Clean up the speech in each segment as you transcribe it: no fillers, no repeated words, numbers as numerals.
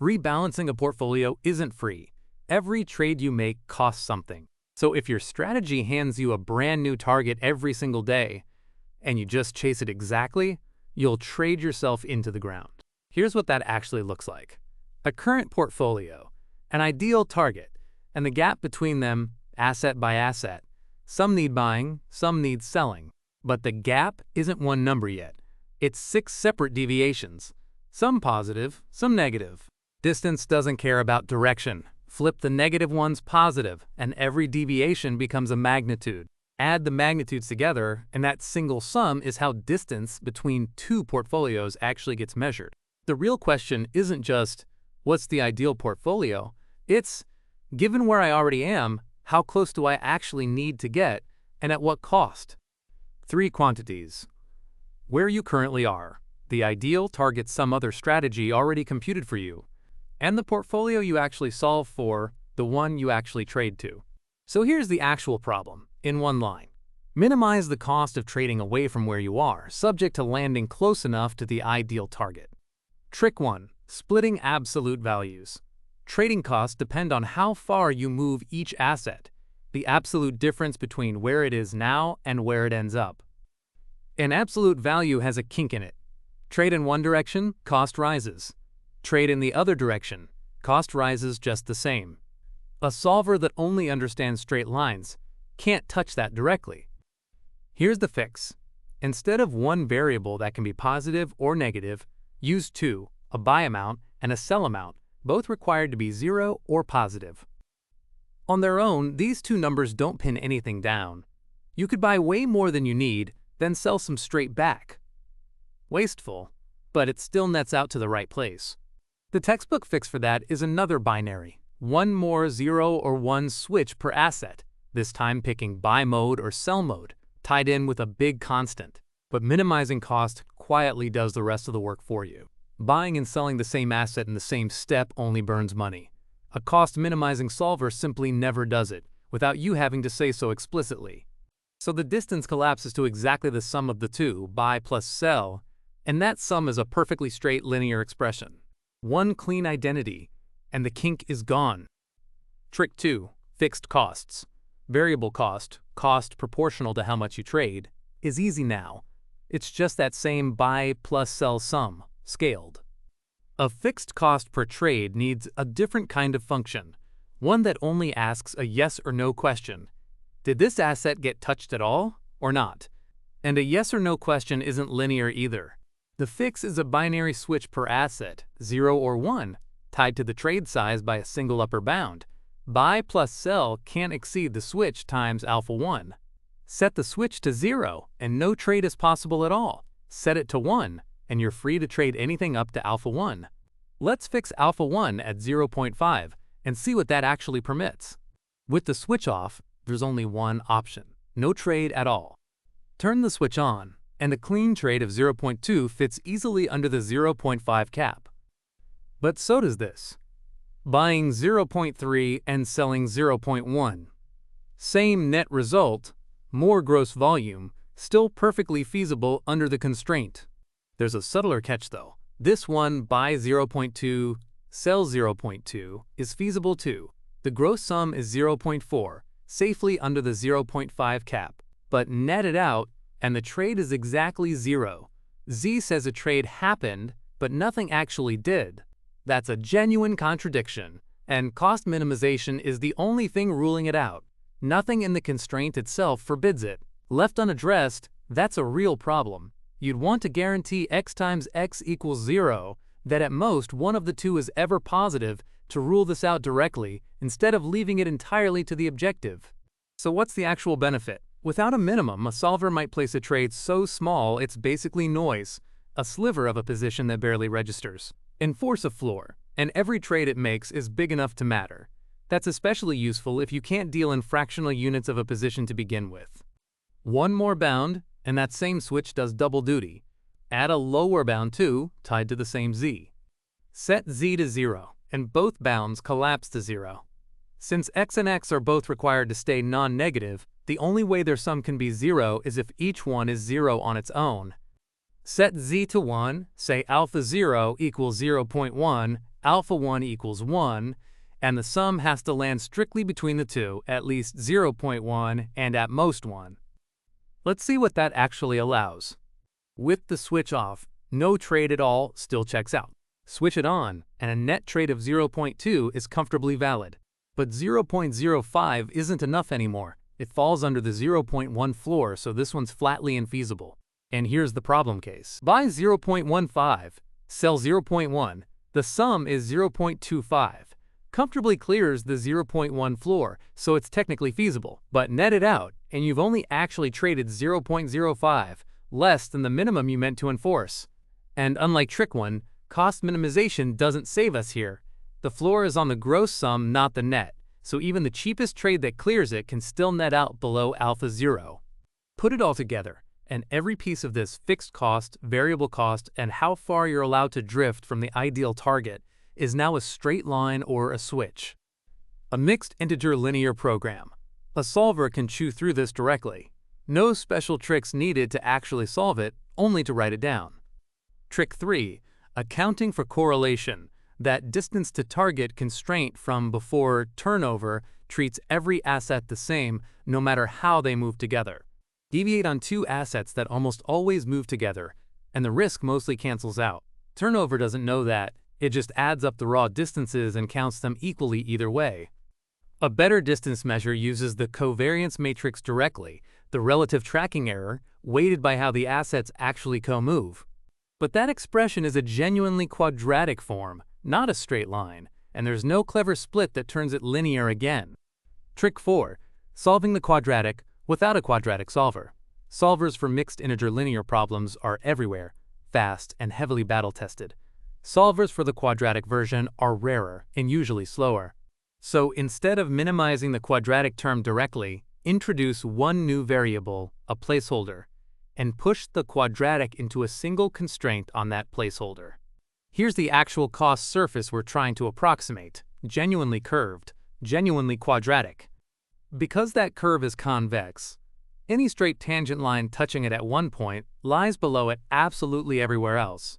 Rebalancing a portfolio isn't free. Every trade you make costs something. So if your strategy hands you a brand new target every single day, and you just chase it exactly, you'll trade yourself into the ground. Here's what that actually looks like. A current portfolio, an ideal target, and the gap between them, asset by asset. Some need buying, some need selling. But the gap isn't one number yet. It's 6 separate deviations. Some positive, some negative. Distance doesn't care about direction. Flip the negative ones positive, and every deviation becomes a magnitude. Add the magnitudes together, and that single sum is how distance between two portfolios actually gets measured. The real question isn't just, what's the ideal portfolio? It's, given where I already am, how close do I actually need to get, and at what cost? 3 quantities. Where you currently are. The ideal targets some other strategy already computed for you. And the portfolio you actually solve for, the one you actually trade to. So here's the actual problem, in one line. Minimize the cost of trading away from where you are, subject to landing close enough to the ideal target. Trick 1. Splitting absolute values. Trading costs depend on how far you move each asset, the absolute difference between where it is now and where it ends up. An absolute value has a kink in it. Trade in one direction, cost rises. Trade in the other direction, cost rises just the same. A solver that only understands straight lines can't touch that directly. Here's the fix. Instead of one variable that can be positive or negative, use 2, a buy amount and a sell amount, both required to be 0 or positive. On their own, these two numbers don't pin anything down. You could buy way more than you need, then sell some straight back. Wasteful, but it still nets out to the right place. The textbook fix for that is another binary, one more 0 or 1 switch per asset, this time picking buy mode or sell mode, tied in with a big constant. But minimizing cost quietly does the rest of the work for you. Buying and selling the same asset in the same step only burns money. A cost-minimizing solver simply never does it, without you having to say so explicitly. So the distance collapses to exactly the sum of the two, buy plus sell, and that sum is a perfectly straight linear expression. One clean identity, and the kink is gone. Trick 2. Fixed costs. Variable cost, cost proportional to how much you trade, is easy now. It's just that same buy plus sell sum, scaled. A fixed cost per trade needs a different kind of function, one that only asks a yes or no question. Did this asset get touched at all, or not? And a yes or no question isn't linear either. The fix is a binary switch per asset, 0 or 1, tied to the trade size by a single upper bound. Buy plus sell can't exceed the switch times alpha 1. Set the switch to 0, and no trade is possible at all. Set it to 1, and you're free to trade anything up to alpha 1. Let's fix alpha 1 at 0.5 and see what that actually permits. With the switch off, there's only one option, no trade at all. Turn the switch on, and a clean trade of 0.2 fits easily under the 0.5 cap. But so does this. Buying 0.3 and selling 0.1. Same net result, more gross volume, still perfectly feasible under the constraint. There's a subtler catch though. This one, buy 0.2, sell 0.2, is feasible too. The gross sum is 0.4, safely under the 0.5 cap. But net it out, and the trade is exactly 0. Z says a trade happened, but nothing actually did. That's a genuine contradiction, and cost minimization is the only thing ruling it out. Nothing in the constraint itself forbids it. Left unaddressed, that's a real problem. You'd want to guarantee x times x equals 0, that at most one of the two is ever positive, to rule this out directly, instead of leaving it entirely to the objective. So what's the actual benefit? Without a minimum, a solver might place a trade so small it's basically noise, a sliver of a position that barely registers. Enforce a floor, and every trade it makes is big enough to matter. That's especially useful if you can't deal in fractional units of a position to begin with. One more bound, and that same switch does double duty. Add a lower bound too, tied to the same Z. Set Z to 0, and both bounds collapse to 0. Since x and x are both required to stay non-negative, the only way their sum can be 0 is if each one is 0 on its own. Set z to 1, say alpha 0 equals 0.1, alpha 1 equals 1, and the sum has to land strictly between the two, at least 0.1 and at most 1. Let's see what that actually allows. With the switch off, no trade at all still checks out. Switch it on, and a net trade of 0.2 is comfortably valid. But 0.05 isn't enough anymore. It falls under the 0.1 floor, so this one's flatly infeasible. And here's the problem case. Buy 0.15, sell 0.1, the sum is 0.25. Comfortably clears the 0.1 floor, so it's technically feasible. But net it out, and you've only actually traded 0.05, less than the minimum you meant to enforce. And unlike trick 1, cost minimization doesn't save us here. The floor is on the gross sum, not the net, so even the cheapest trade that clears it can still net out below alpha 0. Put it all together, and every piece of this fixed cost, variable cost, and how far you're allowed to drift from the ideal target is now a straight line or a switch. A mixed integer linear program. A solver can chew through this directly. No special tricks needed to actually solve it, only to write it down. Trick 3. Accounting for correlation. That distance to target constraint from before turnover treats every asset the same no matter how they move together. Deviate on two assets that almost always move together, and the risk mostly cancels out. Turnover doesn't know that. It just adds up the raw distances and counts them equally either way. A better distance measure uses the covariance matrix directly, the relative tracking error, weighted by how the assets actually co-move. But that expression is a genuinely quadratic form, not a straight line, and there's no clever split that turns it linear again. Trick 4. Solving the quadratic without a quadratic solver. Solvers for mixed integer linear problems are everywhere, fast, and heavily battle-tested. Solvers for the quadratic version are rarer and usually slower. So instead of minimizing the quadratic term directly, introduce one new variable, a placeholder, and push the quadratic into a single constraint on that placeholder. Here's the actual cost surface we're trying to approximate, genuinely curved, genuinely quadratic. Because that curve is convex, any straight tangent line touching it at one point lies below it absolutely everywhere else.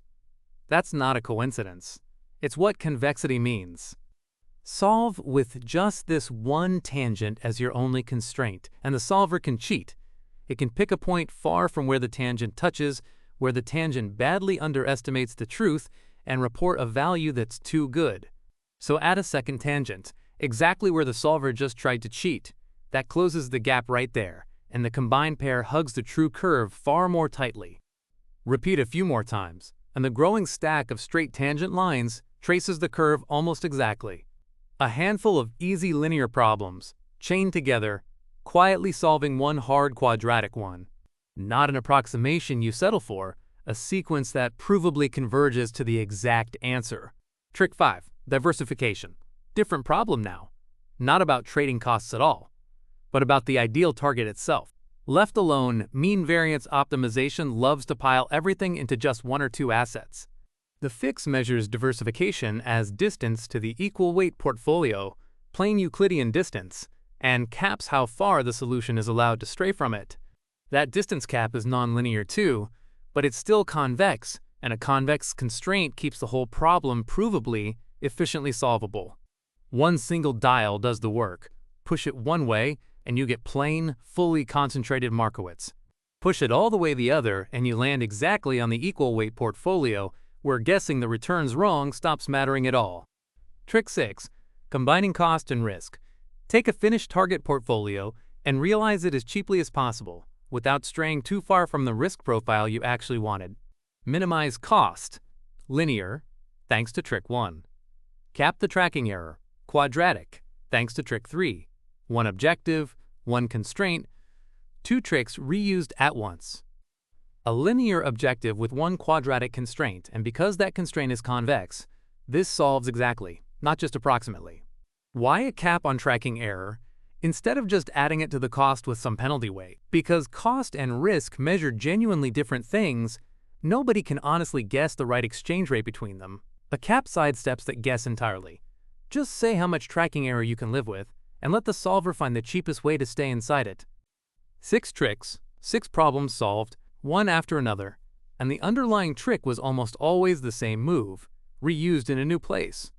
That's not a coincidence. It's what convexity means. Solve with just this one tangent as your only constraint, and the solver can cheat. It can pick a point far from where the tangent touches, where the tangent badly underestimates the truth, and report a value that's too good. So add a second tangent, exactly where the solver just tried to cheat. That closes the gap right there, and the combined pair hugs the true curve far more tightly. Repeat a few more times, and the growing stack of straight tangent lines traces the curve almost exactly. A handful of easy linear problems, chained together, quietly solving one hard quadratic one. Not an approximation you settle for, a sequence that provably converges to the exact answer. Trick 5. Diversification. Different problem now. Not about trading costs at all, but about the ideal target itself. Left alone, mean variance optimization loves to pile everything into just one or two assets. The fix measures diversification as distance to the equal weight portfolio, plain Euclidean distance, and caps how far the solution is allowed to stray from it. That distance cap is nonlinear too, but it's still convex, and a convex constraint keeps the whole problem provably, efficiently solvable. One single dial does the work. Push it one way, and you get plain, fully concentrated Markowitz. Push it all the way the other, and you land exactly on the equal weight portfolio, where guessing the returns wrong stops mattering at all. Trick 6. Combining cost and risk. Take a finished target portfolio and realize it as cheaply as possible, without straying too far from the risk profile you actually wanted. Minimize cost. Linear, thanks to trick 1. Cap the tracking error. Quadratic, thanks to trick 3. One objective, one constraint, two tricks reused at once. A linear objective with one quadratic constraint, and because that constraint is convex, this solves exactly, not just approximately. Why a cap on tracking error instead of just adding it to the cost with some penalty weight? Because cost and risk measure genuinely different things, nobody can honestly guess the right exchange rate between them. A cap sidesteps that guess entirely. Just say how much tracking error you can live with, and let the solver find the cheapest way to stay inside it. 6 tricks, 6 problems solved, one after another, and the underlying trick was almost always the same move, reused in a new place.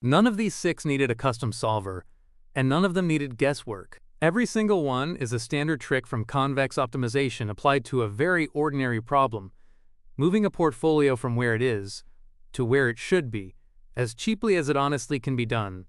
None of these 6 needed a custom solver, and none of them needed guesswork. Every single one is a standard trick from convex optimization applied to a very ordinary problem, moving a portfolio from where it is to where it should be, as cheaply as it honestly can be done.